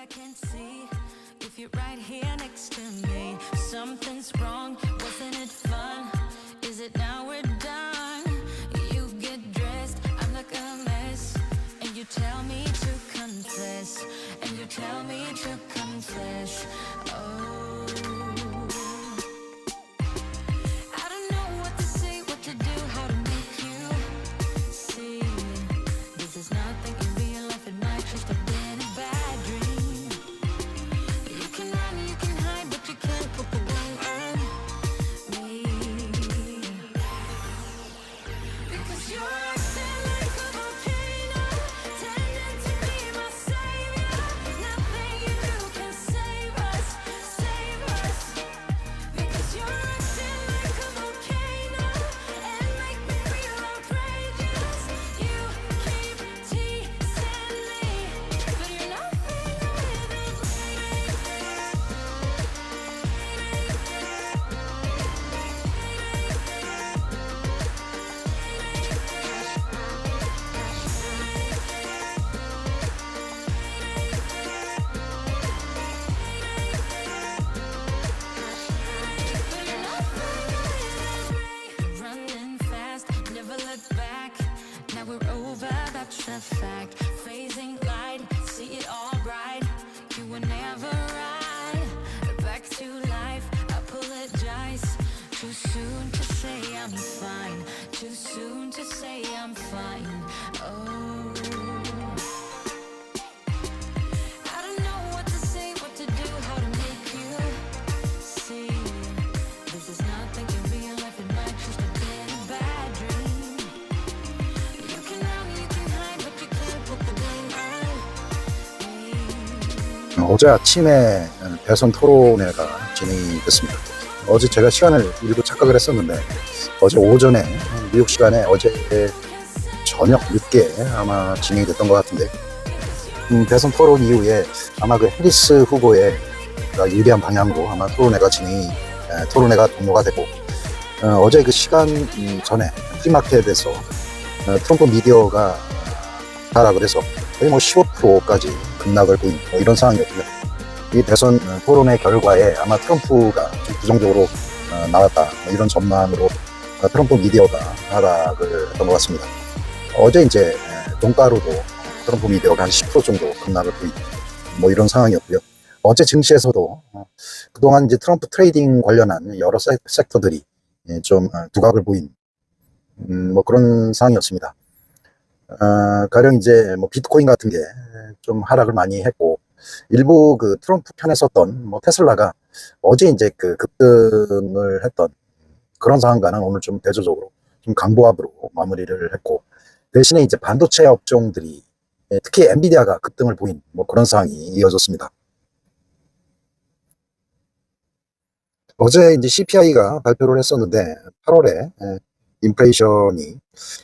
I can see if you're right here next to me. Something's wrong, wasn't it fun? Is it now we're done? You get dressed, I'm like a mess, and you tell me to confess, and you tell me to confess. Oh, I don't know what to say, what to do, how to make you see. This is nothing in real life, it might just have been a bad dream. You can run, you can hide, but you can't put the blame on me. Because you're acting like a volcano, tending to be my savior. Nothing you do can save us, save us. Because you're acting like a volcano and make me feel outrageous. You keep teasing me, but you're nothing without running fast, never look back. Now we're over, that's a fact. Phasing light, see it all bright. You were never right. Back to life, apologize. Too soon to say I'm fine. Too soon to say I'm fine. Oh, I don't know what to say, what to do, how to make you see. This is nothing in real life, it might just have been a bad dream. You can run, you can hide, but you can't put the blame on me. 어제 아침에 대선 토론회가 진행이 됐습니다. 어제 제가 시간을 일부 착각을 했었는데 어제 오전에 뉴욕 시간에 어제 저녁 늦게 아마 진행이 됐던 것 같은데 대선 토론 이후에 아마 그 해리스 후보의 유리한 방향으로 아마 토론회가 종료가 되고 어제 그 시간 전에 프리마켓에서 트럼프 미디어가 하락을 해서 거의 뭐 15%까지 급락을 보인 뭐 이런 상황이었고요. 이 대선 토론회 결과에 아마 트럼프가 좀 부정적으로 나왔다 뭐 이런 전망으로 트럼프 미디어가 하락을 했던 것 같습니다. 어제 이제 종가로도 트럼프 미디어가 한 10% 정도 급락을 보인 뭐 이런 상황이었고요. 어제 증시에서도 그동안 이제 트럼프 트레이딩 관련한 여러 섹터들이 좀 두각을 보인 뭐 그런 상황이었습니다. 가령 이제 뭐 비트코인 같은 게 좀 하락을 많이 했고, 일부 그 트럼프 편에 섰던 뭐 테슬라가 어제 이제 그 급등을 했던 그런 상황과는 오늘 좀 대조적으로 좀 강보합으로 마무리를 했고, 대신에 이제 반도체 업종들이 특히 엔비디아가 급등을 보인 뭐 그런 상황이 이어졌습니다. 어제 이제 CPI가 발표를 했었는데 8월에 인플레이션이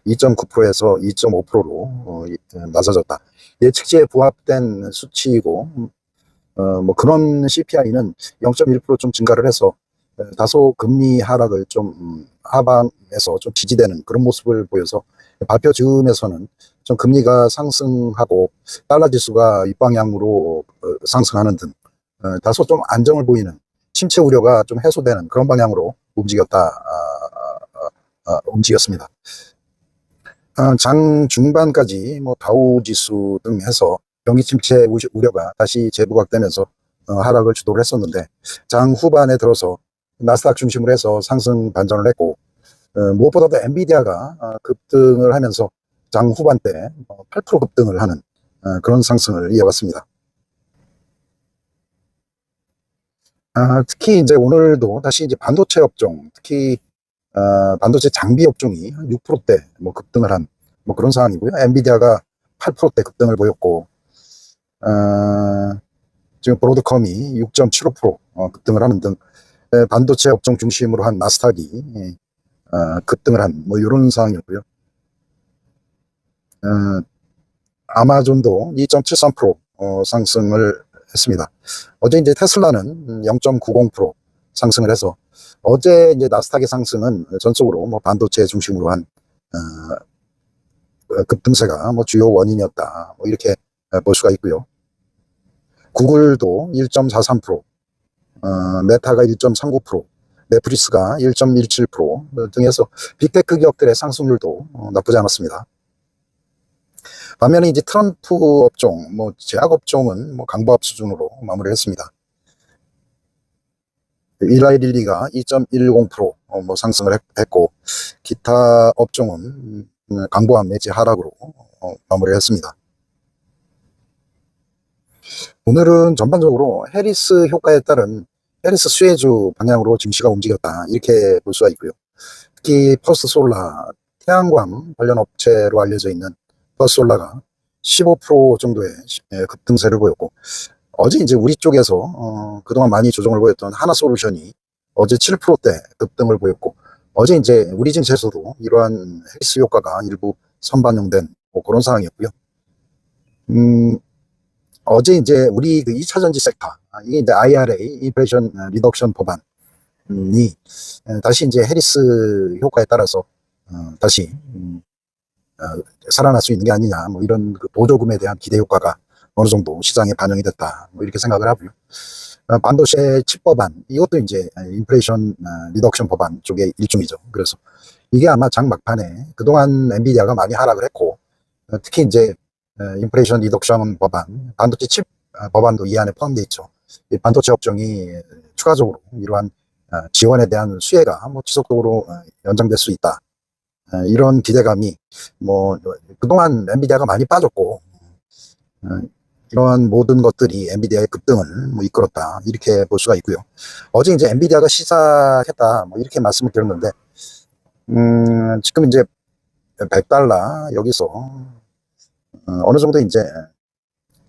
2.9%에서 2.5%로 낮아졌다. 예측치에 부합된 수치이고 뭐 그런 CPI는 0.1% 좀 증가를 해서 다소 금리 하락을 좀 하방에서 좀 지지되는 그런 모습을 보여서 발표 즈음에서는 좀 금리가 상승하고 달러 지수가 윗방향으로 상승하는 등 다소 좀 안정을 보이는 침체 우려가 좀 해소되는 그런 방향으로 움직였습니다. 장 중반까지 뭐 다우 지수 등 해서 경기 침체 우려가 다시 재부각되면서 하락을 주도를 했었는데, 장 후반에 들어서 나스닥 중심으로 해서 상승 반전을 했고, 무엇보다도 엔비디아가 급등을 하면서 장 후반 때 8% 급등을 하는 그런 상승을 이어갔습니다. 특히 이제 오늘도 다시 이제 반도체 업종, 특히 반도체 장비 업종이 6%대 뭐 급등을 한 뭐 그런 상황이고요. 엔비디아가 8%대 급등을 보였고, 지금 브로드컴이 6.75% 급등을 하는 등 반도체 업종 중심으로 한 나스닥이 급등을 한 뭐 이런 상황이었고요. 아마존도 2.73% 상승을 했습니다. 어제 이제 테슬라는 0.90% 상승을 해서 어제 이제 나스닥의 상승은 전적으로 뭐 반도체 중심으로 한 급등세가 뭐 주요 원인이었다 뭐 이렇게 볼 수가 있고요. 구글도 1.43%, 메타가 1.39%, 넷플릭스가 1.17% 등해서 빅테크 기업들의 상승률도 나쁘지 않았습니다. 반면에 이제 트럼프 업종, 뭐 제약 업종은 뭐 강보합 수준으로 마무리했습니다. 일라이릴리가 2.10% 뭐 상승을 했고, 기타 업종은 강보합 내지 하락으로 마무리했습니다. 오늘은 전반적으로 해리스 효과에 따른 해리스 수혜주 방향으로 증시가 움직였다, 이렇게 볼 수가 있고요. 특히 퍼스트 솔라, 태양광 관련 업체로 알려져 있는 퍼스트 솔라가 15% 정도의 급등세를 보였고, 어제 이제 우리 쪽에서 그동안 많이 조정을 보였던 하나솔루션이 어제 7%대 급등을 보였고, 어제 이제 우리 증시에서도 이러한 해리스 효과가 일부 선반영된 뭐 그런 상황이었고요. 어제 이제 우리 그 2차 전지 섹터, 이게 이제 IRA, 인플레이션 리덕션 법안이 다시 이제 해리스 효과에 따라서 다시 살아날 수 있는 게 아니냐, 뭐 이런 그 보조금에 대한 기대 효과가 어느 정도 시장에 반영이 됐다, 뭐 이렇게 생각을 하고요. 반도체 칩 법안, 이것도 이제 인플레이션 리덕션 법안 쪽의 일종이죠. 그래서 이게 아마 장 막판에 그동안 엔비디아가 많이 하락을 했고, 특히 이제 인플레이션 리덕션 법안, 반도체 칩 법안도 이 안에 포함되어 있죠. 이 반도체 업종이 추가적으로 이러한 지원에 대한 수혜가 뭐 지속적으로 연장될 수 있다, 이런 기대감이 뭐 그동안 엔비디아가 많이 빠졌고, 이러한 모든 것들이 엔비디아의 급등을 뭐 이끌었다, 이렇게 볼 수가 있고요. 어제 이제 엔비디아가 시작했다, 뭐 이렇게 말씀을 드렸는데, 지금 이제 $100 여기서 어느 정도 이제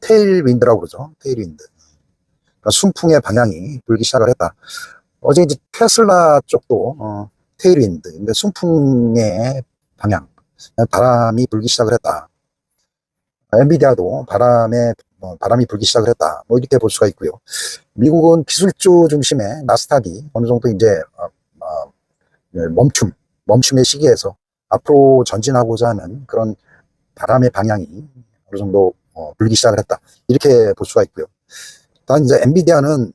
테일윈드라고 그러죠. 테일윈드. 그러니까 순풍의 방향이 불기 시작을 했다. 어제 이제 테슬라 쪽도 테일윈드, 근데 순풍의 방향, 바람이 불기 시작을 했다. 엔비디아도 바람이 불기 시작을 했다, 뭐 이렇게 볼 수가 있고요. 미국은 기술주 중심의 나스닥이 어느 정도 이제 멈춤의 시기에서 앞으로 전진하고자 하는 그런 바람의 방향이 어느 정도 불기 시작을 했다, 이렇게 볼 수가 있고요. 단 이제 엔비디아는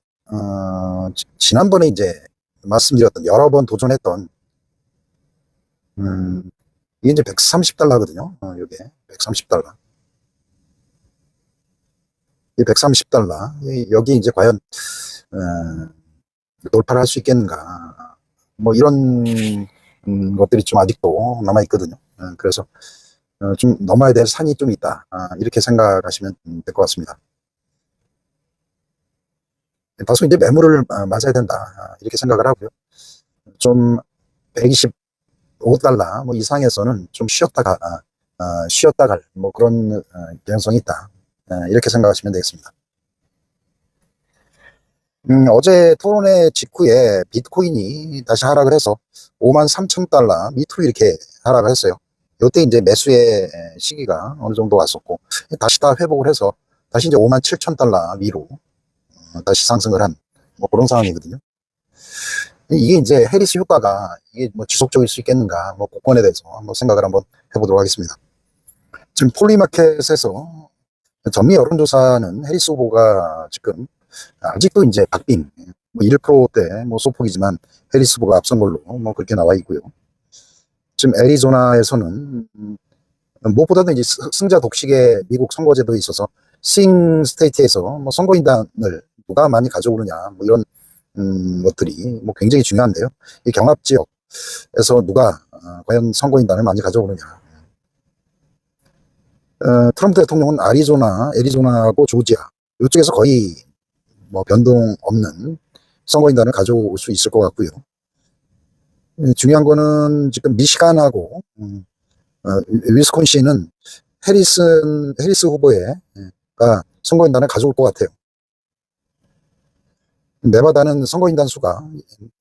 지난번에 이제 말씀드렸던, 여러 번 도전했던 이게 이제 $130거든요. 이게 $130. 이 $130, 여기 이제 과연 돌파를 할 수 있겠는가, 뭐 이런 것들이 좀 아직도 남아 있거든요. 그래서 좀 넘어야 될 산이 좀 있다, 이렇게 생각하시면 될 것 같습니다. 다소 이제 매물을 맞아야 된다, 이렇게 생각을 하고요. 좀 $125 뭐 이상에서는 좀 쉬었다 갈 뭐 그런 개연성이 있다, 이렇게 생각하시면 되겠습니다. 어제 토론회 직후에 비트코인이 다시 하락을 해서 $53,000 밑으로 이렇게 하락을 했어요. 이때 이제 매수의 시기가 어느 정도 왔었고, 다시 다 회복을 해서 다시 이제 $57,000 위로 다시 상승을 한 뭐 그런 상황이거든요. 이게 이제 해리스 효과가 이게 뭐 지속적일 수 있겠는가, 뭐 그건에 대해서 한번 생각을 한번 해보도록 하겠습니다. 지금 폴리마켓에서 전미 여론조사는 해리스 후보가 지금 아직도 이제 박빙, 뭐 1%대 뭐 소폭이지만 해리스 후보가 앞선 걸로 뭐 그렇게 나와 있고요. 지금 애리조나에서는 무엇보다도 이제 승자 독식의 미국 선거제도에 있어서 스윙 스테이트에서 뭐 선거인단을 누가 많이 가져오느냐, 뭐 이런 것들이 뭐 굉장히 중요한데요. 이 경합 지역에서 누가 과연 선거인단을 많이 가져오느냐. 트럼프 대통령은 애리조나하고 조지아 이쪽에서 거의 뭐 변동 없는 선거인단을 가져올 수 있을 것 같고요. 중요한 거는 지금 미시간하고 위스콘신은 해리스 후보가 선거인단을 가져올 것 같아요. 네바다는 선거인단 수가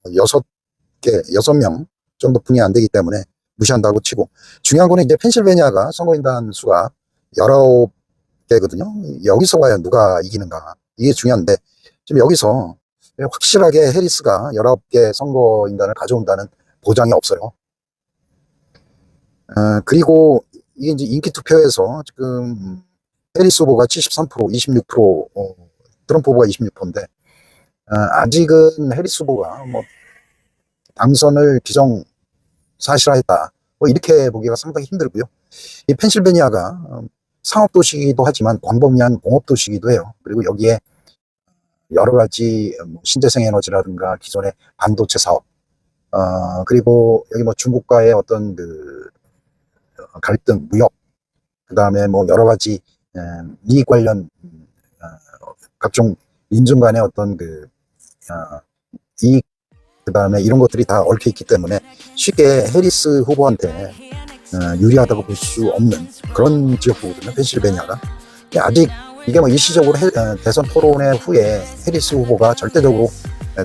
6명 정도뿐이 안 되기 때문에 무시한다고 치고, 중요한 거는 이제 펜실베니아가 선거인단 수가 19개거든요. 여기서 과연 누가 이기는가, 이게 중요한데, 지금 여기서 확실하게 해리스가 19개 선거인단을 가져온다는 보장이 없어요. 그리고 이게 이제 인기 투표에서 지금 해리스 후보가 73%, 26% 트럼프 후보가 26%인데 아직은 해리스 후보가 뭐 당선을 기정사실화했다. 뭐 이렇게 보기가 상당히 힘들고요. 이 펜실베니아가 상업도시이기도 하지만 광범위한 공업도시이기도 해요. 그리고 여기에 여러 가지 신재생 에너지라든가 기존의 반도체 사업, 그리고 여기 뭐 중국과의 어떤 그 갈등, 무역, 그 다음에 뭐 여러 가지 이익 관련 각종 인종 간의 어떤 그 이익, 그 다음에 이런 것들이 다 얽혀 있기 때문에 쉽게 해리스 후보한테 유리하다고 볼 수 없는 그런 지역구거든요, 펜실베니아가. 아직 이게 뭐 일시적으로 대선 토론회 후에 해리스 후보가 절대적으로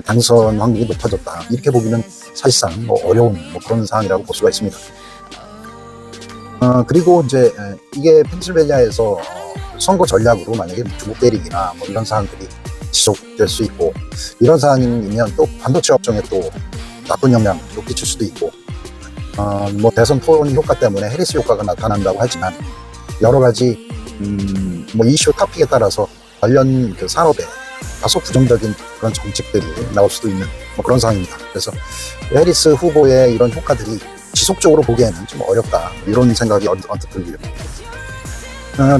당선 확률이 높아졌다, 이렇게 보기는 사실상 뭐 어려운 뭐 그런 상황이라고 볼 수가 있습니다. 그리고 이제 이게 펜실베니아에서 선거 전략으로 만약에 중국 대립이나 뭐 이런 사항들이 지속될 수 있고, 이런 상황이면 또 반도체 업종에 또 나쁜 영향을 끼칠 수도 있고, 뭐 대선 토론 효과 때문에 해리스 효과가 나타난다고 하지만 여러 가지 뭐 이슈 토픽에 따라서 관련 그 산업에 다소 부정적인 그런 정책들이 나올 수도 있는 뭐 그런 상황입니다. 그래서 해리스 후보의 이런 효과들이 지속적으로 보기에는 좀 어렵다, 이런 생각이 언뜻 들고요.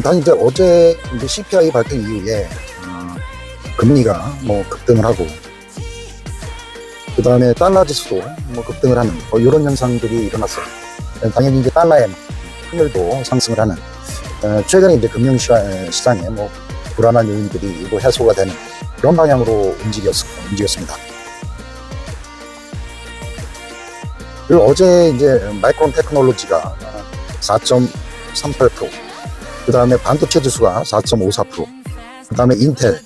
단 이제 어제 이제 CPI 발표 이후에 금리가 뭐 급등을 하고, 그 다음에 달러 지수도 뭐 급등을 하는 뭐 이런 현상들이 일어났어요. 당연히 이제 달러의 환율도 상승을 하는, 최근에 이제 금융시장에 뭐 불안한 요인들이 뭐 해소가 되는 그런 방향으로 움직였습니다. 그리고 어제 이제 마이크론 테크놀로지가 4.38%, 그 다음에 반도체 지수가 4.54%, 그 다음에 인텔,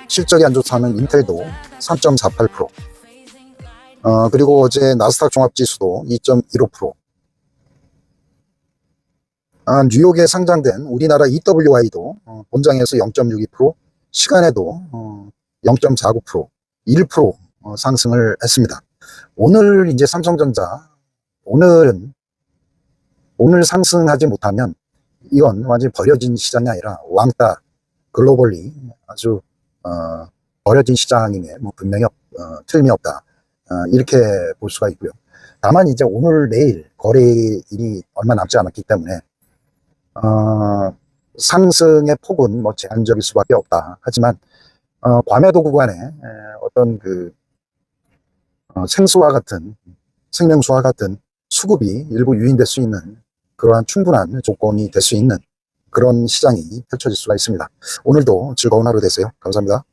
실적이 안 좋다는 인텔도 3.48%, 그리고 어제 나스닥 종합지수도 2.15%, 뉴욕에 상장된 우리나라 EWI도 본장에서 0.62%, 시간에도 0.49%, 1% 상승을 했습니다. 오늘 이제 삼성전자, 오늘 상승하지 못하면 이건 완전히 버려진 시장이 아니라 왕따, 글로벌리 아주 버려진 시장임에 뭐 분명히 틀림이 없다, 이렇게 볼 수가 있고요. 다만 이제 오늘 내일 거래일이 얼마 남지 않았기 때문에 상승의 폭은 뭐 제한적일 수밖에 없다. 하지만 과매도 구간에 어떤 그 생명수와 같은 수급이 일부 유인될 수 있는 그러한 충분한 조건이 될 수 있는 그런 시장이 펼쳐질 수가 있습니다. 오늘도 즐거운 하루 되세요. 감사합니다.